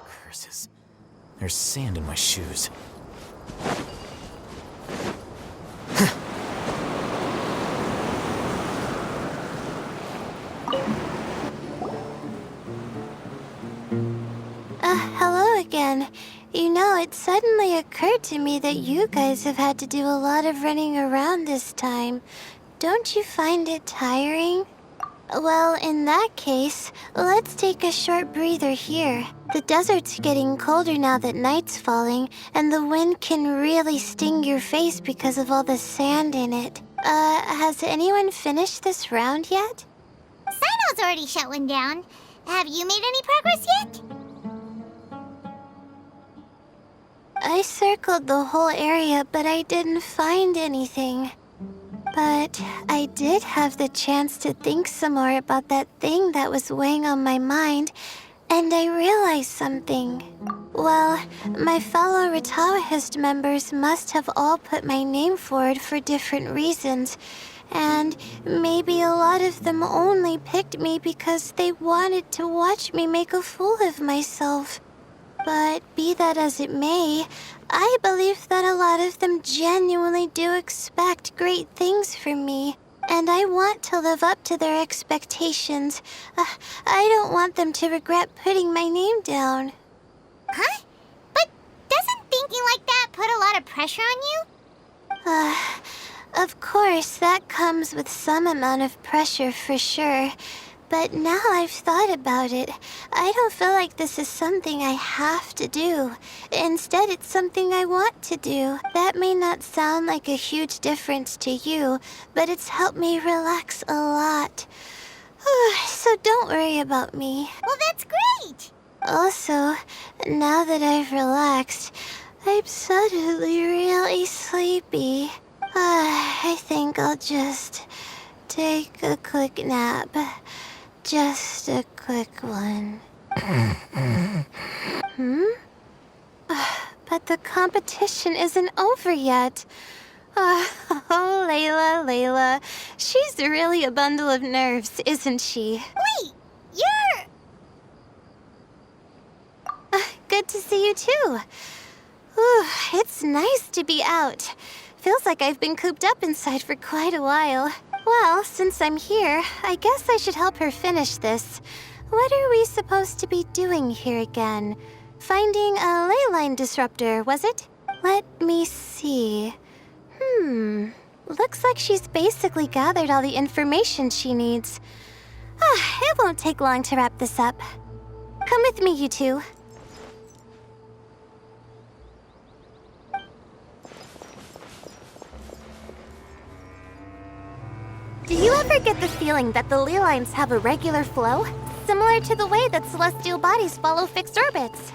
Curses. There's sand in my shoes. Hello again. You know, it suddenly occurred to me that you guys have had to do a lot of running around this time. Don't you find it tiring? Well, in that case, let's take a short breather here. The desert's getting colder now that night's falling, and the wind can really sting your face because of all the sand in it. Has anyone finished this round yet? Sino's already shut one down. Have you made any progress yet? I circled the whole area, but I didn't find anything. But I did have the chance to think some more about that thing that was weighing on my mind, and I realized something. Well, my fellow Retawahist members must have all put my name forward for different reasons, and maybe a lot of them only picked me because they wanted to watch me make a fool of myself. But be that as it may, I believe that a lot of them genuinely do expect great things from me, and I want to live up to their expectations. I don't want them to regret putting my name down. Huh? But doesn't thinking like that put a lot of pressure on you? Of course, that comes with some amount of pressure for sure. But now I've thought about it, I don't feel like this is something I have to do. Instead, it's something I want to do. That may not sound like a huge difference to you, but it's helped me relax a lot. So don't worry about me. Well, that's great! Also, now that I've relaxed, I'm suddenly really sleepy. I think I'll just take a quick nap. Just a quick one. But the competition isn't over yet. Oh, Layla. She's really a bundle of nerves, isn't she? Wait, you're... Good to see you too. It's nice to be out. Feels like I've been cooped up inside for quite a while. Well, since I'm here, I guess I should help her finish this. What are we supposed to be doing here again? Finding a ley line disruptor, was it? Let me see. Looks like she's basically gathered all the information she needs. It won't take long to wrap this up. Come with me, you two. Do you ever get the feeling that the ley lines have a regular flow? Similar to the way that celestial bodies follow fixed orbits.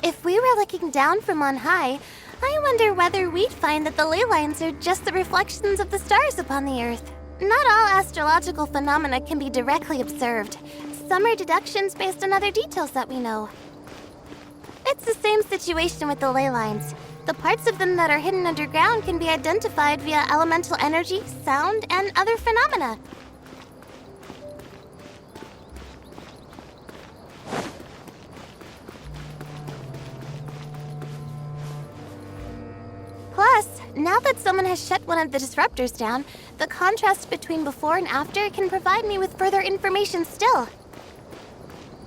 If we were looking down from on high, I wonder whether we'd find that the ley lines are just the reflections of the stars upon the Earth. Not all astrological phenomena can be directly observed. Some are deductions based on other details that we know. It's the same situation with the ley lines. The parts of them that are hidden underground can be identified via elemental energy, sound, and other phenomena. Plus, now that someone has shut one of the disruptors down, the contrast between before and after can provide me with further information still.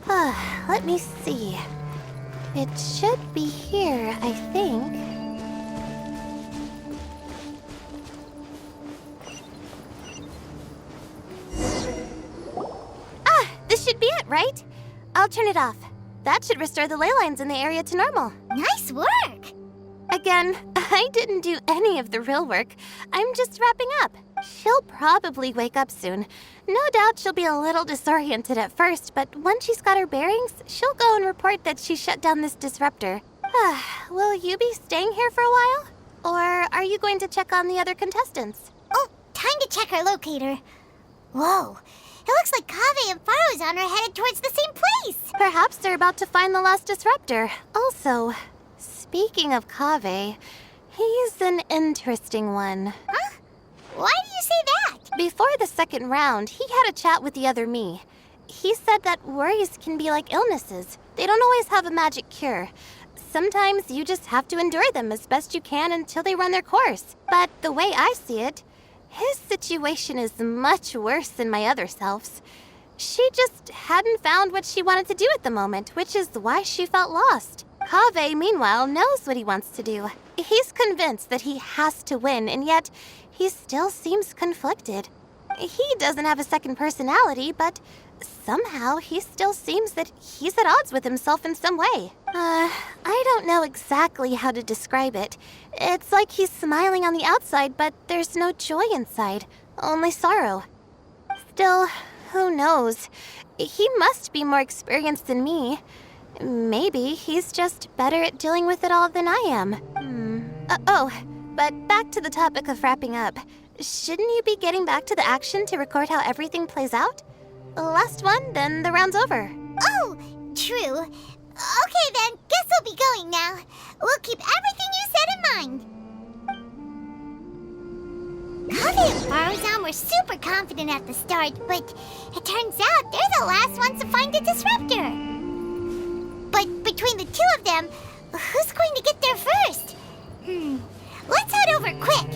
Let me see. It should be here, I think. This should be it, right? I'll turn it off. That should restore the ley lines in the area to normal. Nice work! Again, I didn't do any of the real work. I'm just wrapping up. She'll probably wake up soon. No doubt she'll be a little disoriented at first, but once she's got her bearings, she'll go and report that she shut down this disruptor. Will you be staying here for a while? Or are you going to check on the other contestants? Oh, time to check our locator. Whoa, it looks like Kaveh and Farozan are headed towards the same place. Perhaps they're about to find the last disruptor. Also, speaking of Kaveh, He's an interesting one. Huh? Why do you say that? Before the second round, he had a chat with the other me. He said that worries can be like illnesses. They don't always have a magic cure. Sometimes you just have to endure them as best you can until they run their course. But the way I see it, his situation is much worse than my other self's. She just hadn't found what she wanted to do at the moment, which is why she felt lost. Kaveh, meanwhile, knows what he wants to do. He's convinced that he has to win, and yet he still seems conflicted. He doesn't have a second personality, but somehow he still seems that he's at odds with himself in some way. I don't know exactly how to describe it. It's like he's smiling on the outside, but there's no joy inside, only sorrow. Still, who knows? He must be more experienced than me. Maybe he's just better at dealing with it all than I am. But back to the topic of wrapping up. Shouldn't you be getting back to the action to record how everything plays out? Last one, then the round's over. Oh, true. Okay then, guess we'll be going now. We'll keep everything you said in mind. Kaveh and Faruzan were super confident at the start, but it turns out they're the last ones to find the disruptor. But between the two of them, who's going to get there first? Let's head over quick.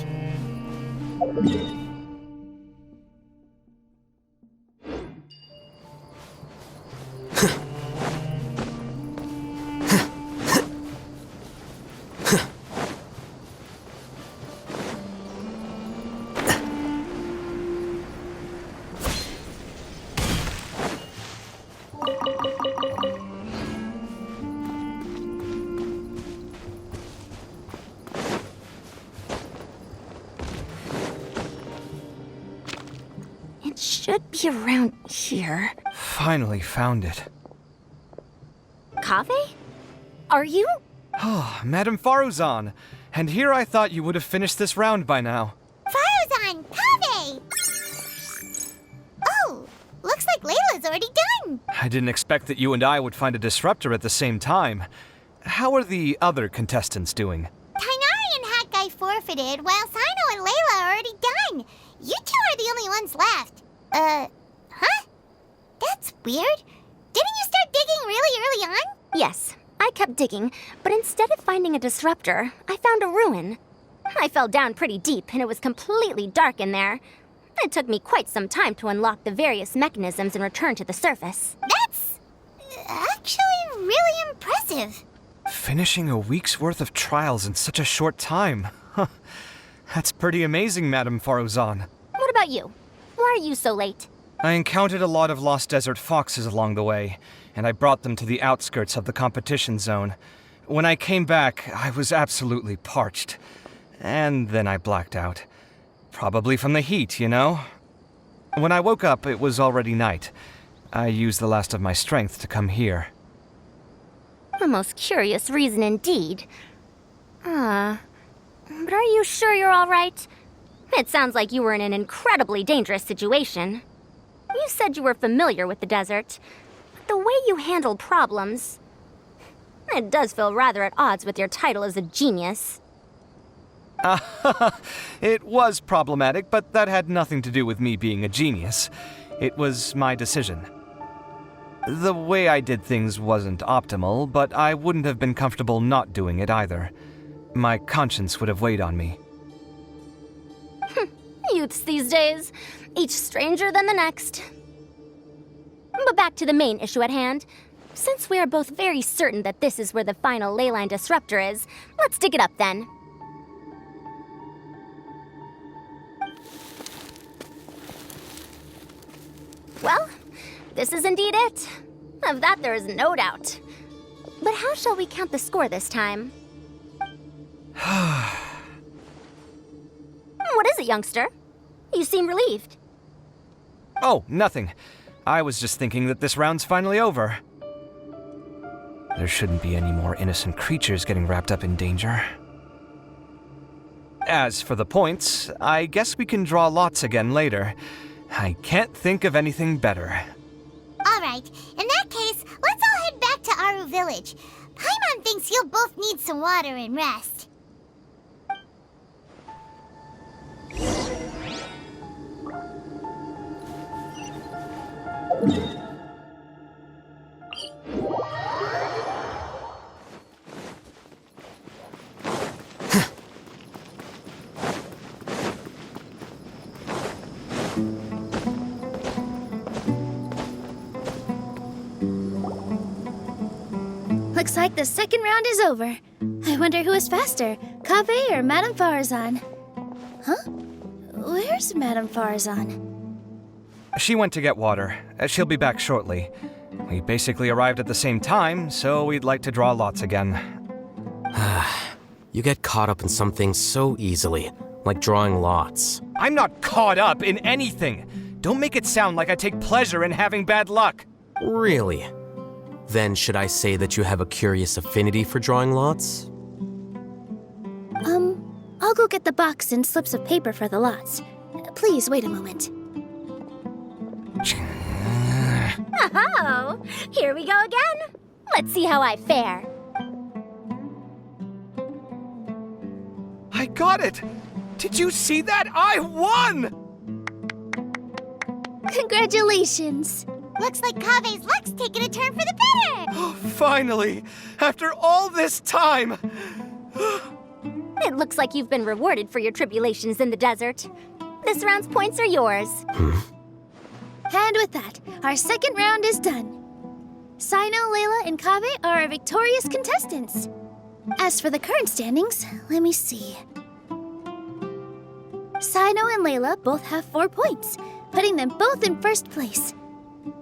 It should be around here. Finally found it. Kaveh? Are you? Oh, Madame Faruzan. And here I thought you would have finished this round by now. Faruzan, Kaveh! Oh, looks like Layla's already done. I didn't expect that you and I would find a disruptor at the same time. How are the other contestants doing? Tainari and Hat forfeited, while Sino and Layla are already done. You two are the only ones left. Huh? That's weird. Didn't you start digging really early on? Yes, I kept digging, but instead of finding a disruptor, I found a ruin. I fell down pretty deep, and it was completely dark in there. It took me quite some time to unlock the various mechanisms and return to the surface. That's actually really impressive. Finishing a week's worth of trials in such a short time. Huh. That's pretty amazing, Madame Faruzan. What about you? Why are you so late? I encountered a lot of lost desert foxes along the way, and I brought them to the outskirts of the competition zone. When I came back, I was absolutely parched. And then I blacked out. Probably from the heat, you know? When I woke up, it was already night. I used the last of my strength to come here. A most curious reason indeed. But are you sure you're all right? It sounds like you were in an incredibly dangerous situation. You said you were familiar with the desert, but the way you handle problems... It does feel rather at odds with your title as a genius. It was problematic, but that had nothing to do with me being a genius. It was my decision. The way I did things wasn't optimal, but I wouldn't have been comfortable not doing it either. My conscience would have weighed on me. Youths these days, each stranger than the next. But back to the main issue at hand. Since we are both very certain that this is where the final leyline disruptor is, let's dig it up then. Well, this is indeed it. Of that there is no doubt. But how shall we count the score this time? What is it, youngster? You seem relieved. Oh, nothing. I was just thinking that this round's finally over. There shouldn't be any more innocent creatures getting wrapped up in danger. As for the points, I guess we can draw lots again later. I can't think of anything better. Alright, in that case, let's all head back to Aru Village. Paimon thinks you'll both need some water and rest. Looks like the second round is over. I wonder who is faster, Kaveh or Madame Farazan? Huh? Where's Madame Farazan? She went to get water. She'll be back shortly. We basically arrived at the same time, so we'd like to draw lots again. You get caught up in some things so easily, like drawing lots. I'm not caught up in anything! Don't make it sound like I take pleasure in having bad luck! Really? Then should I say that you have a curious affinity for drawing lots? I'll go get the box and slips of paper for the lots. Please wait a moment. Oh, here we go again. Let's see how I fare. I got it! Did you see that? I won! Congratulations! Looks like Kaveh's luck's taking a turn for the better! Finally! After all this time! It looks like you've been rewarded for your tribulations in the desert. This round's points are yours. And with that, our second round is done. Sino, Layla, and Kaveh are our victorious contestants. As for the current standings, let me see. Sino and Layla both have 4 points, putting them both in first place.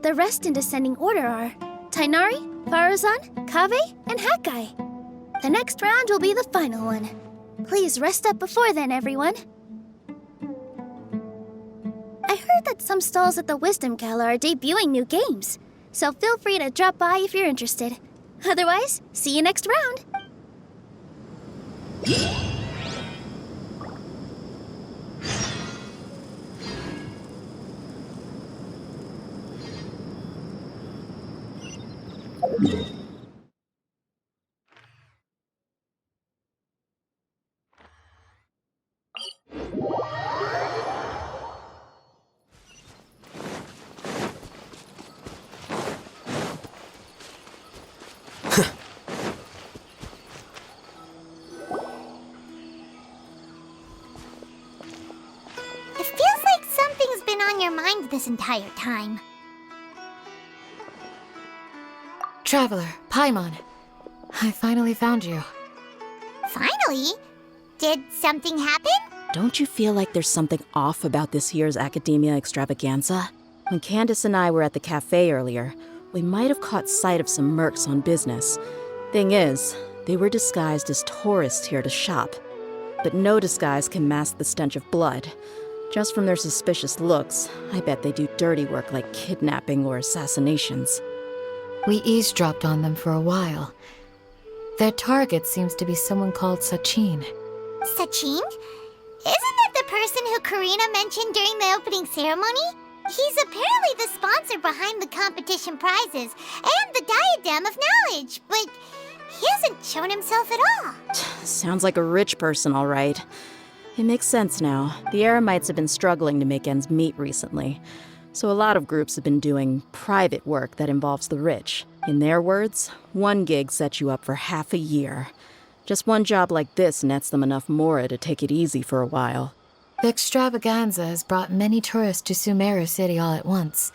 The rest in descending order are Tainari, Farazan, Kaveh, and Hakai. The next round will be the final one. Please rest up before then, everyone. I heard that some stalls at the Wisdom Gala are debuting new games, so feel free to drop by if you're interested. Otherwise, see you next round. It feels like something's been on your mind this entire time. Traveler, Paimon. I finally found you. Finally? Did something happen? Don't you feel like there's something off about this year's Academia Extravaganza? When Candace and I were at the cafe earlier, we might have caught sight of some mercs on business. Thing is, they were disguised as tourists here to shop. But no disguise can mask the stench of blood. Just from their suspicious looks, I bet they do dirty work like kidnapping or assassinations. We eavesdropped on them for a while. Their target seems to be someone called Sachin. Sachin? Isn't that the person who Karina mentioned during the opening ceremony? He's apparently the sponsor behind the competition prizes and the Diadem of Knowledge, but he hasn't shown himself at all. Sounds like a rich person, all right. It makes sense now. The Eremites have been struggling to make ends meet recently, so a lot of groups have been doing private work that involves the rich. In their words, one gig sets you up for half a year. Just one job like this nets them enough mora to take it easy for a while. The extravaganza has brought many tourists to Sumeru City all at once,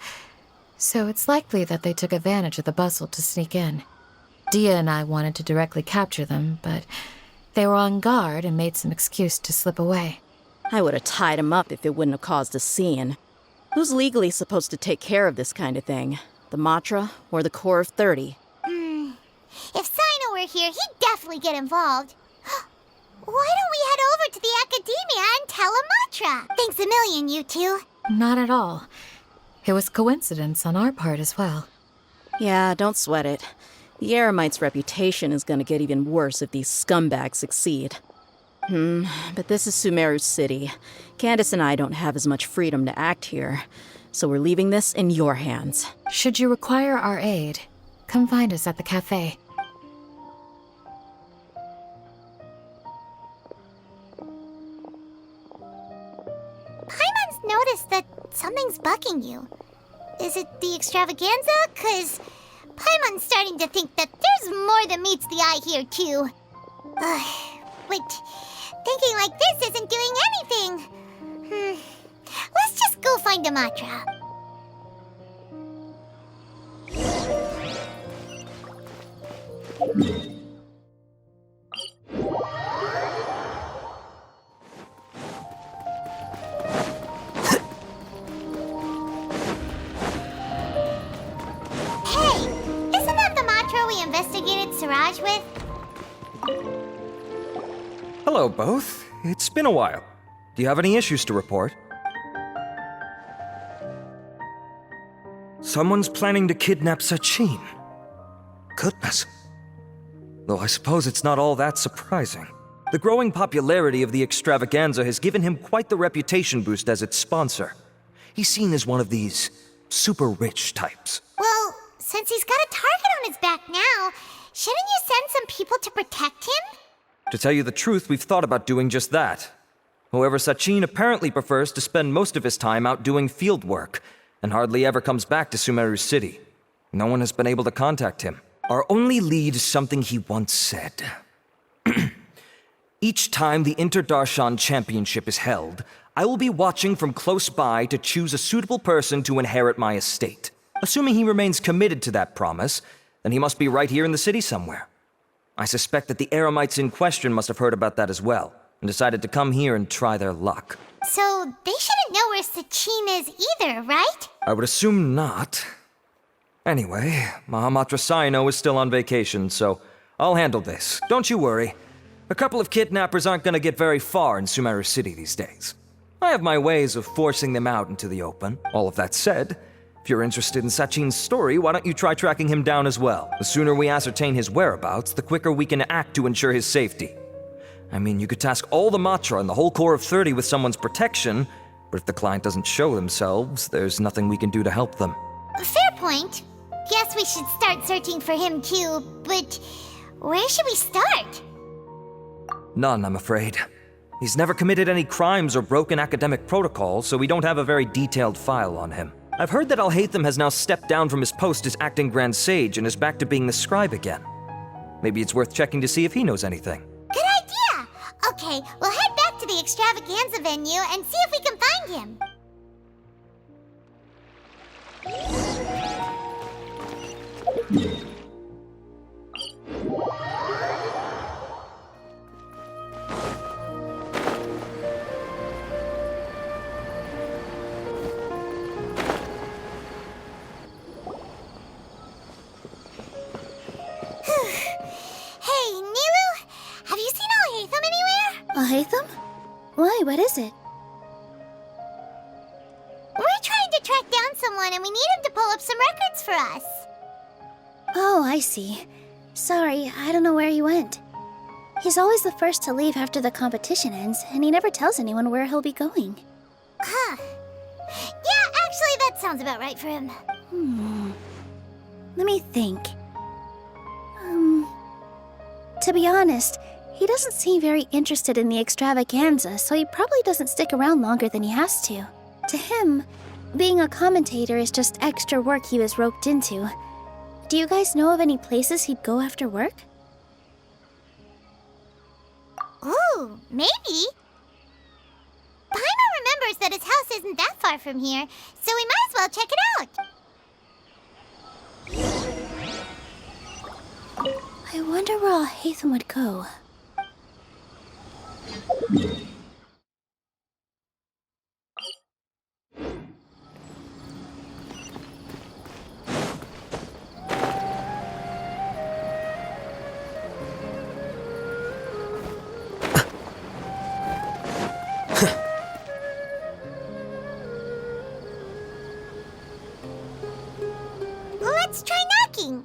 so it's likely that they took advantage of the bustle to sneak in. Dia and I wanted to directly capture them, but they were on guard and made some excuse to slip away. I would have tied him up if it wouldn't have caused a scene. Who's legally supposed to take care of this kind of thing? The Matra or the Corps of 30? If Sino were here, he'd definitely get involved. Why don't we head over to the Academia and tell Amatra? Thanks a million, you two. Not at all. It was coincidence on our part as well. Yeah, don't sweat it. The Eremites' reputation is gonna get even worse if these scumbags succeed. But this is Sumeru City. Candace and I don't have as much freedom to act here, so we're leaving this in your hands. Should you require our aid, come find us at the cafe. Paimon's noticed that something's bugging you. Is it the extravaganza? 'Cause Paimon's starting to think that there's more than meets the eye here, too. But thinking like this isn't doing anything. Let's just go find Amatra. Hey, isn't that the mantra we investigated Siraj with? Hello, both. It's been a while. Do you have any issues to report? Someone's planning to kidnap Sachin. Goodness. Though I suppose it's not all that surprising. The growing popularity of the extravaganza has given him quite the reputation boost as its sponsor. He's seen as one of these super rich types. Well, since he's got a target on his back now, shouldn't you send some people to protect him? To tell you the truth, we've thought about doing just that. However, Sachin apparently prefers to spend most of his time out doing field work, and hardly ever comes back to Sumeru City. No one has been able to contact him. Our only lead is something he once said. Each time the Inter-Darshan Championship is held, I will be watching from close by to choose a suitable person to inherit my estate. Assuming he remains committed to that promise, then he must be right here in the city somewhere. I suspect that the Eremites in question must have heard about that as well, and decided to come here and try their luck. So they shouldn't know where Sachin is either, right? I would assume not. Anyway, Mahamatra Saino is still on vacation, so I'll handle this. Don't you worry. A couple of kidnappers aren't going to get very far in Sumeru City these days. I have my ways of forcing them out into the open. All of that said, if you're interested in Sachin's story, why don't you try tracking him down as well? The sooner we ascertain his whereabouts, the quicker we can act to ensure his safety. I mean, you could task all the Matra and the whole Corps of 30 with someone's protection, but if the client doesn't show themselves, there's nothing we can do to help them. Fair point. Guess we should start searching for him too, but where should we start? None, I'm afraid. He's never committed any crimes or broken academic protocol, so we don't have a very detailed file on him. I've heard that Alhaitham has now stepped down from his post as acting Grand Sage and is back to being the scribe again. Maybe it's worth checking to see if he knows anything. Good idea! Okay, we'll head back to the extravaganza venue and see if we can find him. Hey, Nilu, have you seen Alhaitham anywhere? Alhaitham? Why, what is it? We're trying to track down someone and we need him to pull up some records for us. Oh, I see. Sorry, I don't know where he went. He's always the first to leave after the competition ends, and he never tells anyone where he'll be going. Huh. Yeah, actually, that sounds about right for him. Let me think. To be honest, he doesn't seem very interested in the extravaganza, so he probably doesn't stick around longer than he has to. To him, being a commentator is just extra work he was roped into. Do you guys know of any places he'd go after work? Ooh, maybe. Paimon remembers that his house isn't that far from here, so we might as well check it out. I wonder where Alhaitham would go. Let's try knocking.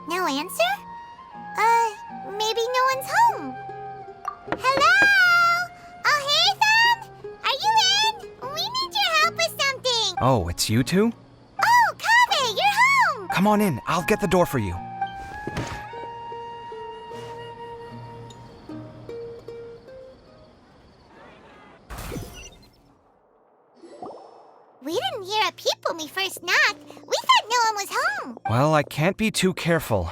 No answer? Maybe no one's home. Hello? Alhaitham? Are you in? We need your help with something. Oh, it's you two? Oh, Kaveh, you're home! Come on in, I'll get the door for you. We didn't hear a peep when we first knocked. We thought no one was home. Well, I can't be too careful.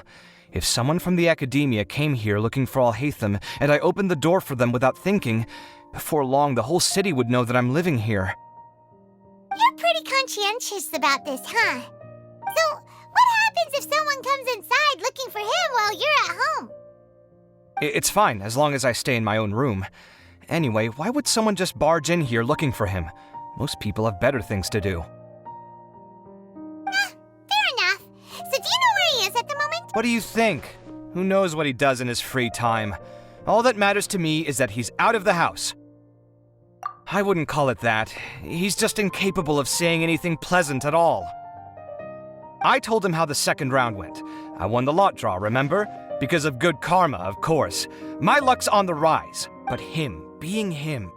If someone from the academia came here looking for Alhaitham, and I opened the door for them without thinking, before long the whole city would know that I'm living here. You're pretty conscientious about this, huh? So, what happens if someone comes inside looking for him while you're at home? It's fine, as long as I stay in my own room. Anyway, why would someone just barge in here looking for him? Most people have better things to do. Fair enough. So do you know where he is at the moment? What do you think? Who knows what he does in his free time? All that matters to me is that he's out of the house. I wouldn't call it that. He's just incapable of saying anything pleasant at all. I told him how the second round went. I won the lot draw, remember? Because of good karma, of course. My luck's on the rise. But him, being him...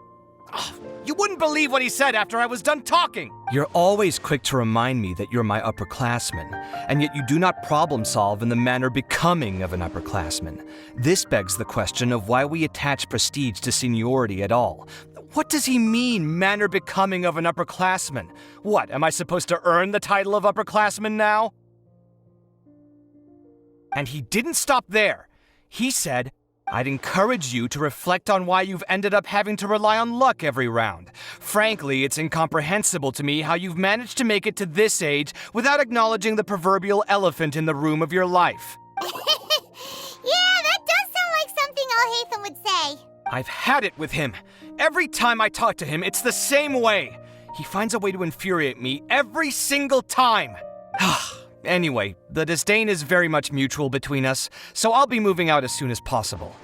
Oh, you wouldn't believe what he said after I was done talking! You're always quick to remind me that you're my upperclassman, and yet you do not problem solve in the manner becoming of an upperclassman. This begs the question of why we attach prestige to seniority at all. What does he mean, manner becoming of an upperclassman? What, am I supposed to earn the title of upperclassman now? And he didn't stop there. He said, I'd encourage you to reflect on why you've ended up having to rely on luck every round. Frankly, it's incomprehensible to me how you've managed to make it to this age without acknowledging the proverbial elephant in the room of your life. Yeah, that does sound like something Alhaitham would say. I've had it with him. Every time I talk to him, it's the same way. He finds a way to infuriate me every single time. Anyway, the disdain is very much mutual between us, so I'll be moving out as soon as possible.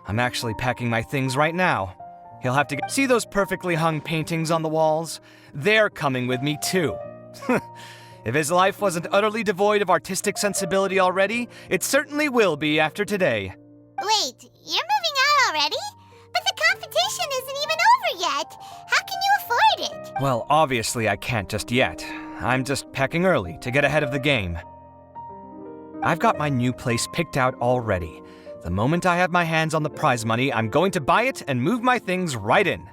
I'm actually packing my things right now. He'll have to see those perfectly hung paintings on the walls? They're coming with me too. If his life wasn't utterly devoid of artistic sensibility already, it certainly will be after today. Wait, you're moving out already? But the competition isn't even over yet. How can you afford it? Well, obviously I can't just yet. I'm just packing early to get ahead of the game. I've got my new place picked out already. The moment I have my hands on the prize money, I'm going to buy it and move my things right in.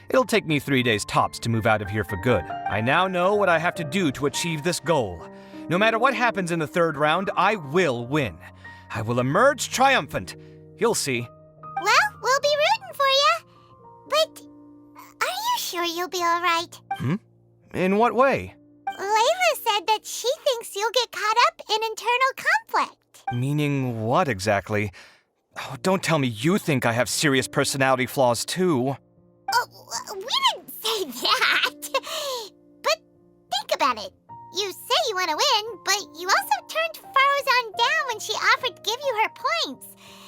It'll take me 3 days tops to move out of here for good. I now know what I have to do to achieve this goal. No matter what happens in the third round, I will win. I will emerge triumphant. You'll see. Well, we'll be rooting for you. But are you sure you'll be all right? In what way? Layla said that she thinks you'll get caught up in internal conflict. Meaning what exactly? Oh, don't tell me you think I have serious personality flaws too. Oh, we didn't say that. But think about it. You say you want to win, but you also turned Faruzan down when she offered to give you her points.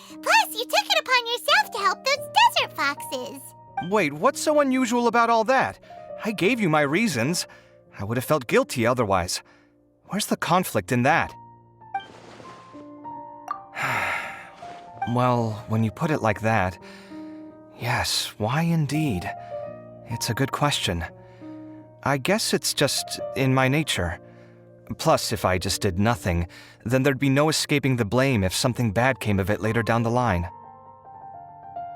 Plus, you took it upon yourself to help those desert foxes. Wait, what's so unusual about all that? I gave you my reasons. I would have felt guilty otherwise. Where's the conflict in that? Well, when you put it like that, yes, why indeed? It's a good question. I guess it's just in my nature. Plus, if I just did nothing, then there'd be no escaping the blame if something bad came of it later down the line.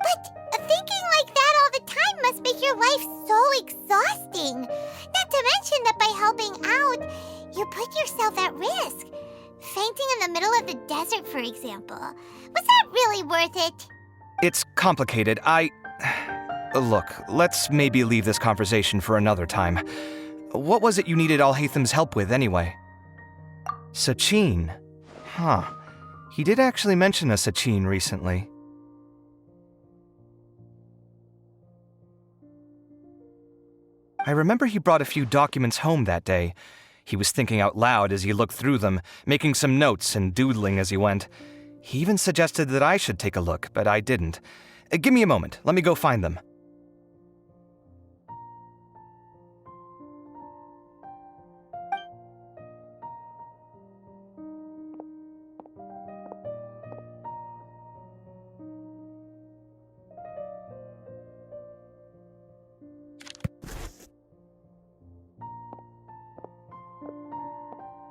But thinking like that all the time must make your life so exhausting. Not to mention that by helping out, you put yourself at risk. Fainting in the middle of the desert, for example. Was that really worth it? It's complicated. Look, let's maybe leave this conversation for another time. What was it you needed Alhaitham's help with, anyway? Sachin. Huh. He did actually mention a Sachin recently. I remember he brought a few documents home that day. He was thinking out loud as he looked through them, making some notes and doodling as he went. He even suggested that I should take a look, but I didn't. Give me a moment. Let me go find them.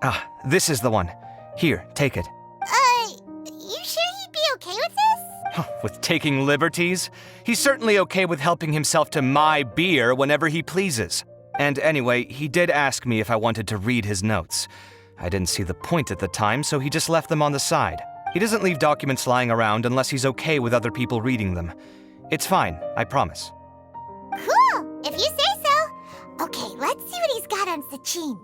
Ah, this is the one. Here, take it. You sure he'd be okay with this? With taking liberties? He's certainly okay with helping himself to my beer whenever he pleases. And anyway, he did ask me if I wanted to read his notes. I didn't see the point at the time, so he just left them on the side. He doesn't leave documents lying around unless he's okay with other people reading them. It's fine, I promise. Cool, if you say so. Okay, let's see what he's got on Sachin.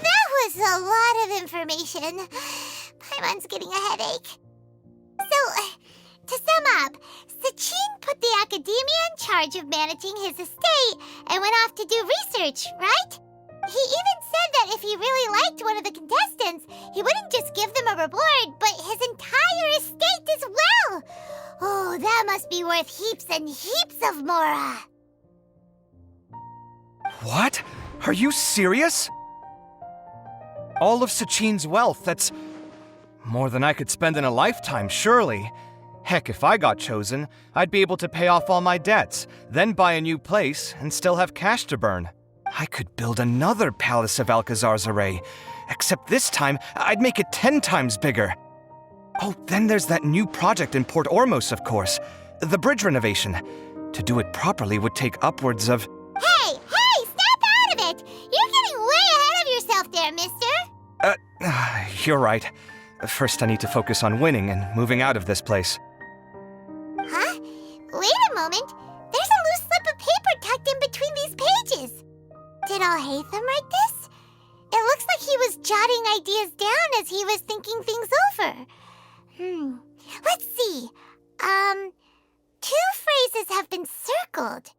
That was a lot of information. Paimon's getting a headache. So, to sum up, Sachin put the academia in charge of managing his estate and went off to do research, right? He even said that if he really liked one of the contestants, he wouldn't just give them a reward, but his entire estate as well. Oh, that must be worth heaps and heaps of Mora. What? Are you serious? All of Sachin's wealth, that's more than I could spend in a lifetime, surely. Heck, if I got chosen, I'd be able to pay off all my debts, then buy a new place, and still have cash to burn. I could build another Palace of Alcazar's Array, except this time, I'd make it 10 times bigger. Oh, then there's that new project in Port Ormos, of course. The bridge renovation. To do it properly would take upwards of... Hey, snap out of it! You're getting way ahead of yourself there, mister. You're right. First, I need to focus on winning and moving out of this place. Huh? Wait a moment. There's a loose slip of paper tucked in between these pages. Did Alhaitham write this? It looks like he was jotting ideas down as he was thinking things over. Let's see. Two phrases have been circled.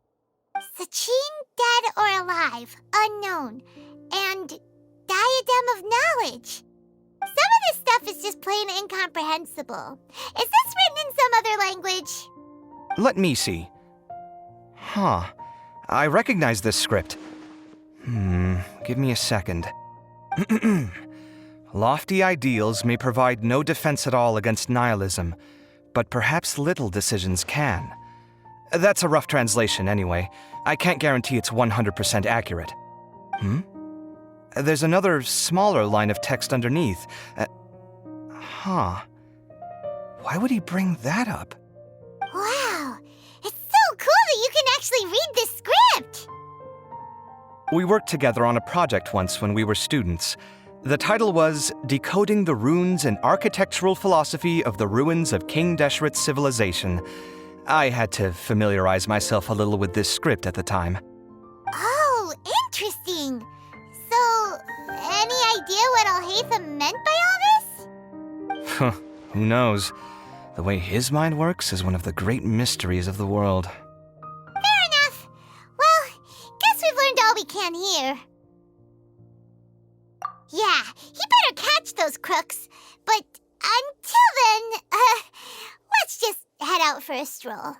Sachin, dead or alive, unknown, and diadem of knowledge. Some of this stuff is just plain incomprehensible. Is this written in some other language? Let me see. Huh. I recognize this script. Give me a second. Lofty ideals may provide no defense at all against nihilism, but perhaps little decisions can. That's a rough translation anyway. I can't guarantee it's 100% accurate. There's another smaller line of text underneath. Why would he bring that up? Wow, it's so cool that you can actually read this script! We worked together on a project once when we were students. The title was Decoding the Runes and Architectural Philosophy of the Ruins of King Deshret's Civilization. I had to familiarize myself a little with this script at the time. Oh, interesting. So, any idea what Alhaitham meant by all this? Who knows? The way his mind works is one of the great mysteries of the world. Fair enough. Well, guess we've learned all we can here. Yeah, he better catch those crooks. But until then, let's just head out for a stroll.